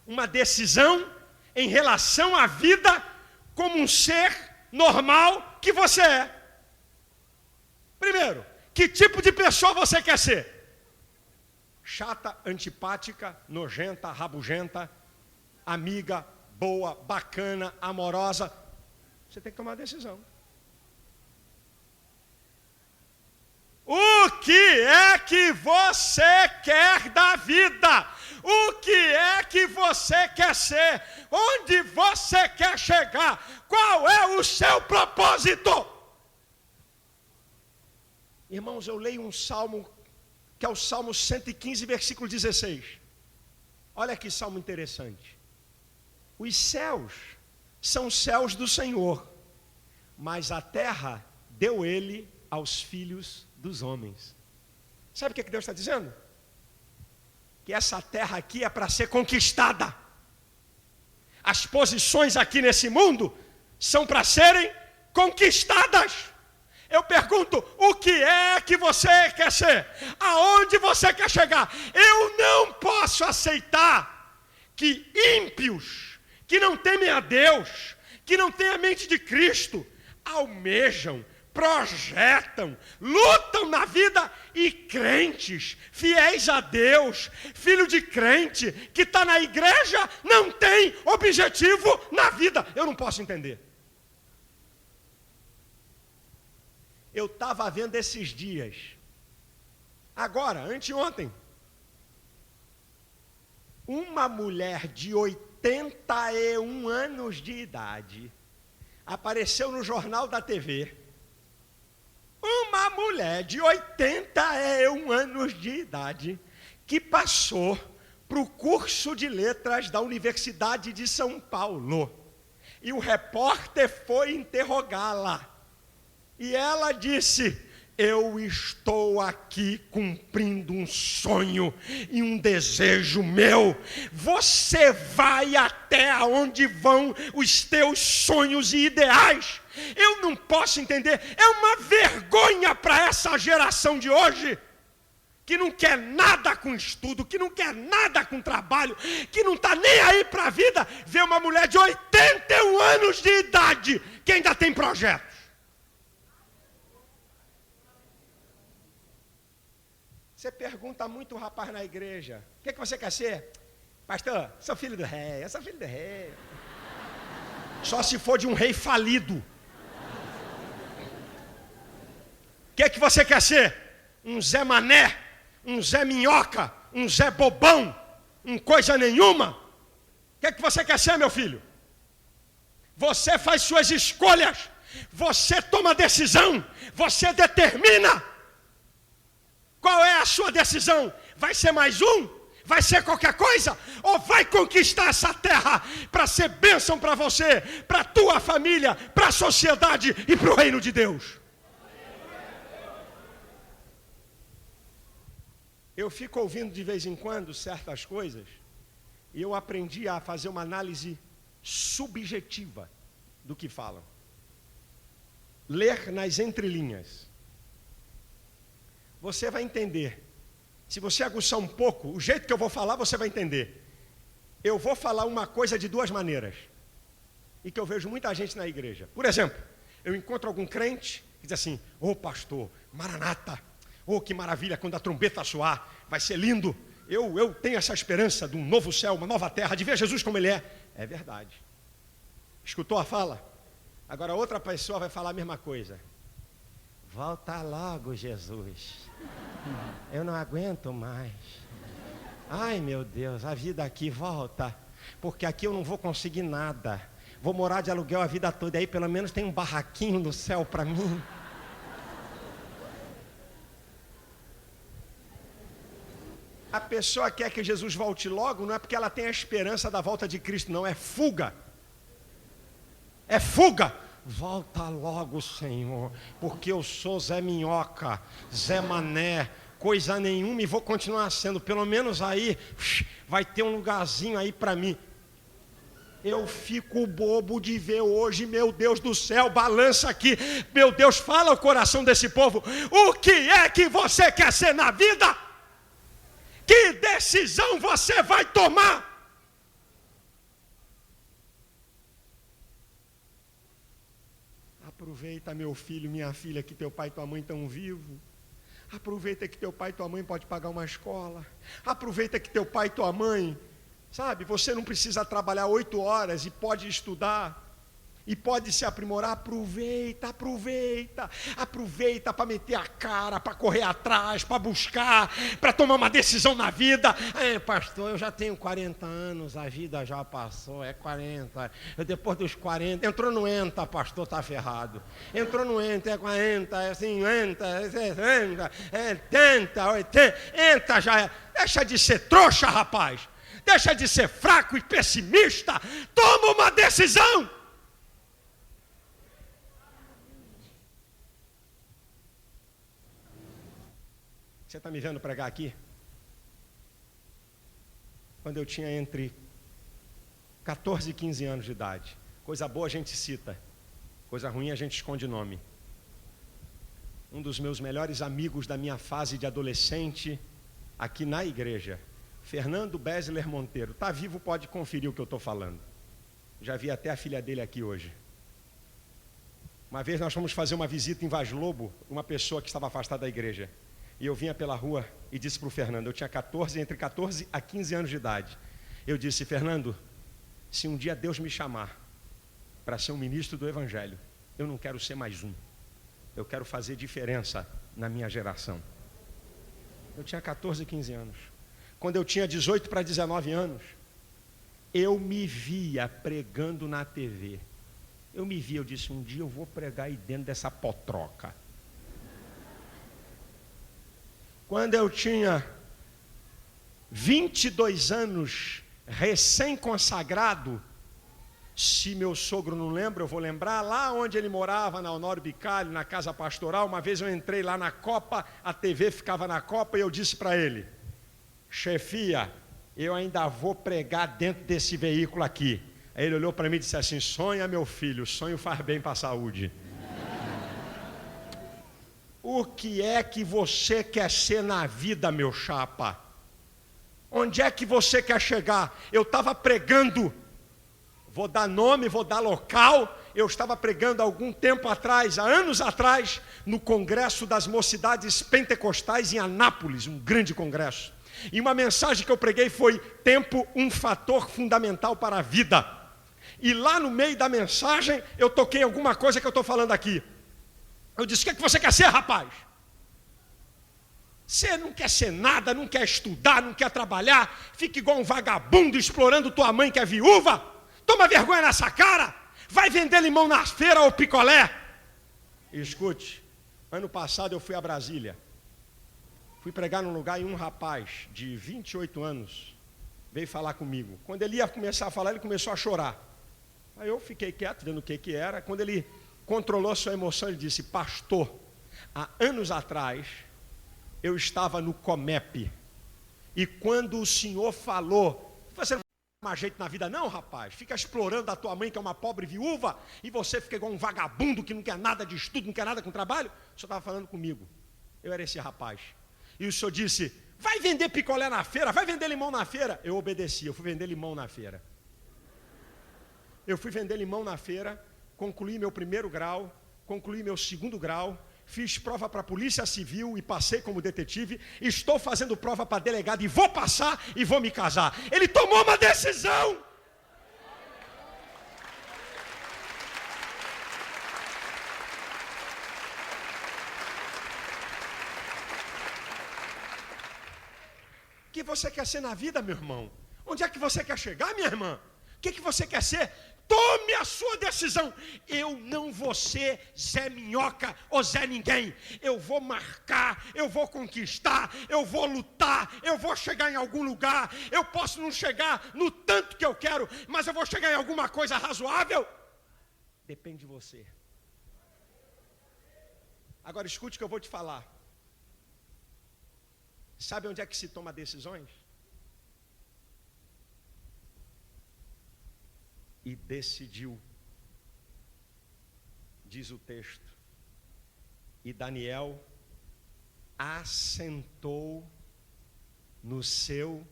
uma decisão em relação à vida como um ser normal que você é. Primeiro, que tipo de pessoa você quer ser? Chata, antipática, nojenta, rabugenta, amiga, boa, bacana, amorosa? Você tem que tomar uma decisão. O que é que você quer da vida? O que é que você quer ser? Onde você quer chegar? Qual é o seu propósito? Irmãos, eu leio um salmo, que é o Salmo 115, versículo 16. Olha que salmo interessante. Os céus são céus do Senhor, mas a terra deu ele aos filhos dos homens. Sabe o que Deus está dizendo? Que essa terra aqui é para ser conquistada. As posições aqui nesse mundo são para serem conquistadas. Eu pergunto, o que é que você quer ser? Aonde você quer chegar? Eu não posso aceitar que ímpios, que não temem a Deus, que não têm a mente de Cristo, almejam, projetam, lutam na vida, e crentes, fiéis a Deus, filho de crente, que está na igreja, não tem objetivo na vida. Eu não posso entender. Eu estava vendo esses dias, agora, anteontem, uma mulher de 81 anos de idade apareceu no Jornal da TV. Uma mulher de 81 anos de idade que passou para o curso de letras da Universidade de São Paulo. E o repórter foi interrogá-la. E ela disse: eu estou aqui cumprindo um sonho e um desejo meu. Você vai até onde vão os teus sonhos e ideais. Eu não posso entender. É uma vergonha para essa geração de hoje, que não quer nada com estudo, que não quer nada com trabalho, que não está nem aí para a vida, ver uma mulher de 81 anos de idade que ainda tem projetos. Você pergunta muito o rapaz na igreja: o que você quer ser? Pastor, sou filho do rei, eu sou filho do rei. Só se for de um rei falido. O que você quer ser? Um Zé Mané? Um Zé Minhoca? Um Zé Bobão? Um coisa nenhuma? O que você quer ser, meu filho? Você faz suas escolhas, você toma decisão, você determina. Qual é a sua decisão? Vai ser mais um? Vai ser qualquer coisa? Ou vai conquistar essa terra para ser bênção para você, para a tua família, para a sociedade e para o reino de Deus? Eu fico ouvindo de vez em quando certas coisas e eu aprendi a fazer uma análise subjetiva do que falam. Ler nas entrelinhas. Você vai entender. Se você aguçar um pouco, o jeito que eu vou falar, você vai entender. Eu vou falar uma coisa de duas maneiras, e que eu vejo muita gente na igreja. Por exemplo, eu encontro algum crente que diz assim: ô pastor, Maranata, ô que maravilha, quando a trombeta soar, vai ser lindo. Eu tenho essa esperança de um novo céu, uma nova terra, de ver Jesus como Ele é. É verdade. Escutou a fala? Agora outra pessoa vai falar a mesma coisa. Volta logo, Jesus. Eu não aguento mais. Ai, meu Deus, a vida aqui volta. Porque aqui eu não vou conseguir nada. Vou morar de aluguel a vida toda. Aí pelo menos tem um barraquinho no céu para mim. A pessoa quer que Jesus volte logo, não é porque ela tem a esperança da volta de Cristo, não. É fuga. É fuga. Volta logo, Senhor, porque eu sou Zé Minhoca, Zé Mané, coisa nenhuma, e vou continuar sendo. Pelo menos aí vai ter um lugarzinho aí para mim. Eu fico bobo de ver hoje, meu Deus do céu, balança aqui. Meu Deus, fala ao coração desse povo. O que é que você quer ser na vida? Que decisão você vai tomar? Aproveita, meu filho, minha filha, que teu pai e tua mãe estão vivos. Aproveita que teu pai e tua mãe podem pagar uma escola. Aproveita que teu pai e tua mãe, sabe, você não precisa trabalhar 8 horas e pode estudar. E pode se aprimorar. Aproveita para meter a cara, para correr atrás, para buscar, para tomar uma decisão na vida. Pastor, eu já tenho 40 anos, a vida já passou, é 40. Depois dos 40, entrou no ENTA, pastor, está ferrado. Entrou no ENTA, é 40, é 50, é 60, é 70, 80, ENTA já é. Deixa de ser trouxa, rapaz. Deixa de ser fraco e pessimista. Toma uma decisão. Você está me vendo pregar aqui? Quando eu tinha entre 14 e 15 anos de idade. Coisa boa a gente cita, coisa ruim a gente esconde nome. Um dos meus melhores amigos da minha fase de adolescente, aqui na igreja, Fernando Besler Monteiro. Está vivo, pode conferir o que eu estou falando. Já vi até a filha dele aqui hoje. Uma vez nós fomos fazer uma visita em Vaz Lobo, uma pessoa que estava afastada da igreja. E eu vinha pela rua e disse para o Fernando, eu tinha entre 14 a 15 anos de idade. Eu disse: Fernando, se um dia Deus me chamar para ser um ministro do Evangelho, eu não quero ser mais um. Eu quero fazer diferença na minha geração. Eu tinha 14, 15 anos. Quando eu tinha 18 para 19 anos, eu me via pregando na TV. Eu disse, um dia eu vou pregar aí dentro dessa potroca. Quando eu tinha 22 anos, recém-consagrado, se meu sogro não lembra, eu vou lembrar, lá onde ele morava, na Honório Bicalho, na casa pastoral, uma vez eu entrei lá na Copa, a TV ficava na Copa, e eu disse para ele, chefia, eu ainda vou pregar dentro desse veículo aqui. Aí ele olhou para mim e disse assim, sonha meu filho, sonho faz bem para a saúde. O que é que você quer ser na vida, meu chapa? Onde é que você quer chegar? Eu estava pregando, vou dar nome, vou dar local, eu estava pregando há algum tempo atrás, há anos atrás, no Congresso das Mocidades Pentecostais em Anápolis, um grande congresso. E uma mensagem que eu preguei foi, tempo, um fator fundamental para a vida. E lá no meio da mensagem, eu toquei alguma coisa que eu estou falando aqui. Eu disse, o que é que você quer ser, rapaz? Você não quer ser nada, não quer estudar, não quer trabalhar, fica igual um vagabundo explorando tua mãe que é viúva? Toma vergonha nessa cara, vai vender limão na feira ou picolé. E escute, ano passado eu fui a Brasília, fui pregar num lugar e um rapaz de 28 anos veio falar comigo. Quando ele ia começar a falar, ele começou a chorar. Aí eu fiquei quieto, vendo o que era. Quando ele controlou sua emoção, ele disse, pastor, há anos atrás, eu estava no Comep, e quando o senhor falou, você não tem mais jeito na vida não, rapaz, fica explorando a tua mãe que é uma pobre viúva, e você fica igual um vagabundo que não quer nada de estudo, não quer nada com trabalho, o senhor estava falando comigo, eu era esse rapaz, e o senhor disse, vai vender picolé na feira, vai vender limão na feira, eu obedeci, eu fui vender limão na feira, concluí meu primeiro grau, concluí meu segundo grau, fiz prova para a Polícia Civil e passei como detetive, estou fazendo prova para delegado e vou passar e vou me casar. Ele tomou uma decisão. O que você quer ser na vida, meu irmão? Onde é que você quer chegar, minha irmã? O que você quer ser? Tome a sua decisão. Eu não vou ser Zé Minhoca ou Zé Ninguém. Eu vou marcar, eu vou conquistar, eu vou lutar, eu vou chegar em algum lugar. Eu posso não chegar no tanto que eu quero, mas eu vou chegar em alguma coisa razoável. Depende de você. Agora escute o que eu vou te falar. Sabe onde é que se toma decisões? E decidiu, diz o texto, e Daniel assentou no seu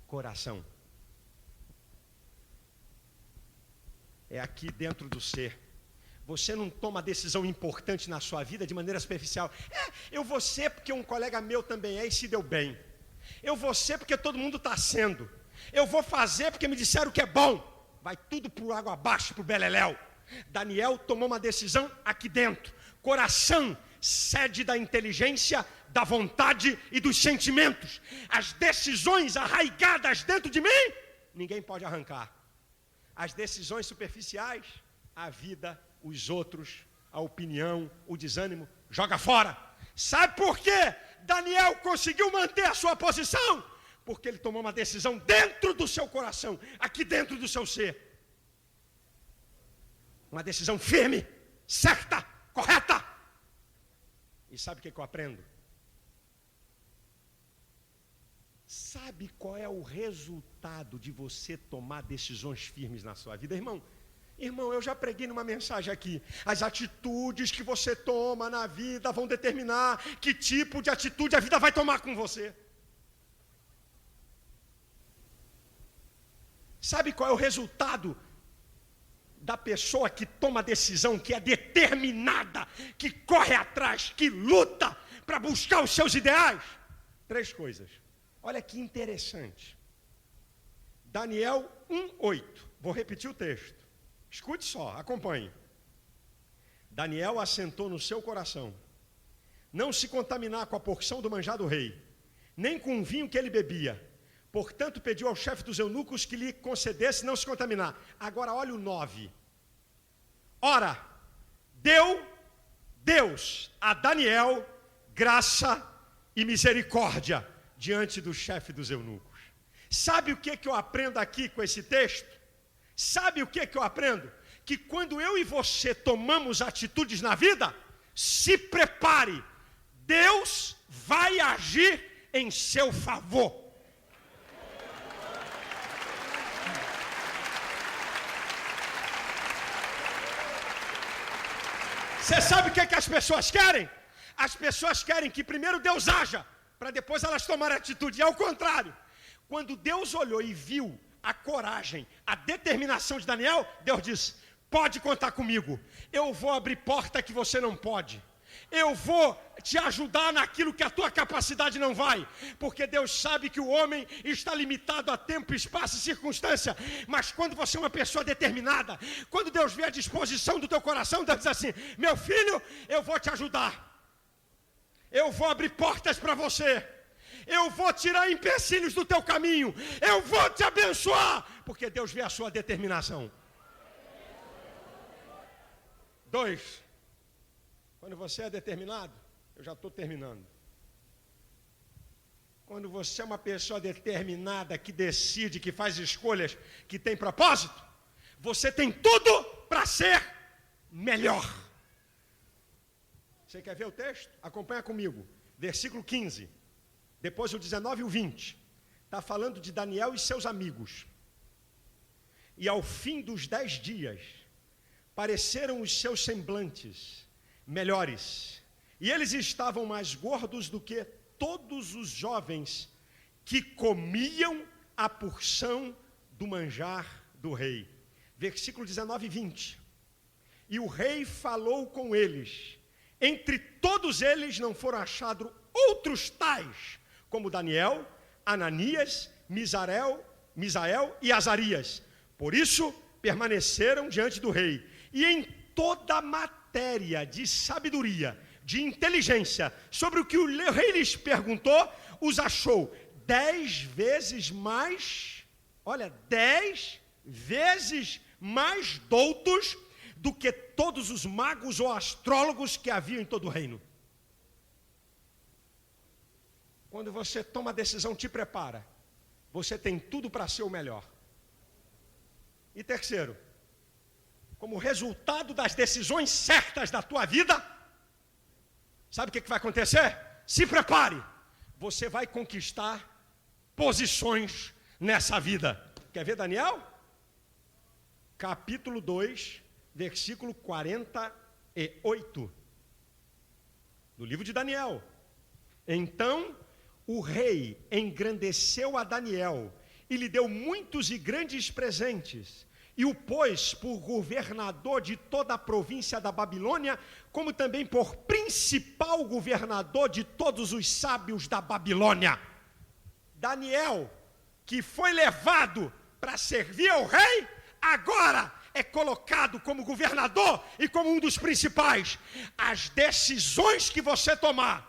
coração. É aqui dentro do ser. Você não toma decisão importante na sua vida de maneira superficial. Eu vou ser porque um colega meu também é e se deu bem. Eu vou ser porque todo mundo está sendo. Eu vou fazer porque me disseram que é bom. Vai tudo para o água abaixo, para o beleléu. Daniel tomou uma decisão aqui dentro. Coração, sede da inteligência, da vontade e dos sentimentos. As decisões arraigadas dentro de mim, ninguém pode arrancar. As decisões superficiais, a vida, os outros, a opinião, o desânimo, joga fora. Sabe por quê? Daniel conseguiu manter a sua posição? Porque ele tomou uma decisão dentro do seu coração, aqui dentro do seu ser. Uma decisão firme, certa, correta. E sabe o que eu aprendo? Sabe qual é o resultado de você tomar decisões firmes na sua vida, irmão? Irmão, eu já preguei numa mensagem aqui. As atitudes que você toma na vida vão determinar que tipo de atitude a vida vai tomar com você. Sabe qual é o resultado da pessoa que toma decisão, que é determinada, que corre atrás, que luta para buscar os seus ideais? 3 coisas. Olha que interessante. Daniel 1:8. Vou repetir o texto. Escute só, acompanhe. Daniel assentou no seu coração não se contaminar com a porção do manjar do rei, nem com o vinho que ele bebia. Portanto, pediu ao chefe dos eunucos que lhe concedesse não se contaminar. Agora olha o 9. Ora, deu Deus a Daniel graça e misericórdia diante do chefe dos eunucos. Sabe o que eu aprendo aqui com esse texto? Sabe o que eu aprendo? Que quando eu e você tomamos atitudes na vida, se prepare, Deus vai agir em seu favor. Você sabe o que as pessoas querem? As pessoas querem que primeiro Deus haja, para depois elas tomarem atitude. E ao contrário, quando Deus olhou e viu a coragem, a determinação de Daniel, Deus disse: pode contar comigo, eu vou abrir porta que você não pode. Eu vou te ajudar naquilo que a tua capacidade não vai, porque Deus sabe que o homem está limitado a tempo, espaço e circunstância, mas quando você é uma pessoa determinada, quando Deus vê a disposição do teu coração, Deus diz assim: meu filho, eu vou te ajudar, eu vou abrir portas para você, eu vou tirar empecilhos do teu caminho, eu vou te abençoar, porque Deus vê a sua determinação. 2. Quando você é determinado, eu já estou terminando. Quando você é uma pessoa determinada, que decide, que faz escolhas, que tem propósito, você tem tudo para ser melhor. Você quer ver o texto? Acompanha comigo. Versículo 15. Depois o 19 e o 20. Está falando de Daniel e seus amigos. E ao fim dos 10 dias, pareceram os seus semblantes melhores, e eles estavam mais gordos do que todos os jovens que comiam a porção do manjar do rei. Versículo 19 e 20. E o rei falou com eles. Entre todos eles não foram achados outros tais como Daniel, Ananias, Misael e Azarias. Por isso permaneceram diante do rei. E em toda a matéria de sabedoria, de inteligência, sobre o que o rei lhes perguntou, os achou 10 vezes mais, 10 vezes mais doutos do que todos os magos ou astrólogos que havia em todo o reino. Quando você toma a decisão, te prepara. Você tem tudo para ser o melhor. E terceiro, como resultado das decisões certas da tua vida, sabe o que vai acontecer? Se prepare, você vai conquistar posições nessa vida. Quer ver Daniel? Capítulo 2, versículo 48, do livro de Daniel. Então o rei engrandeceu a Daniel e lhe deu muitos e grandes presentes, e o pôs por governador de toda a província da Babilônia, como também por principal governador de todos os sábios da Babilônia. Daniel, que foi levado para servir ao rei, agora é colocado como governador e como um dos principais. As decisões que você tomar,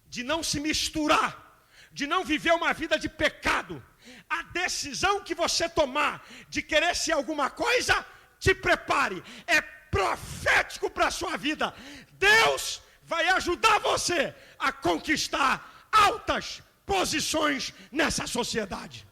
de não se misturar, de não viver uma vida de pecado, a decisão que você tomar de querer ser alguma coisa, te prepare, é profético para a sua vida. Deus vai ajudar você a conquistar altas posições nessa sociedade.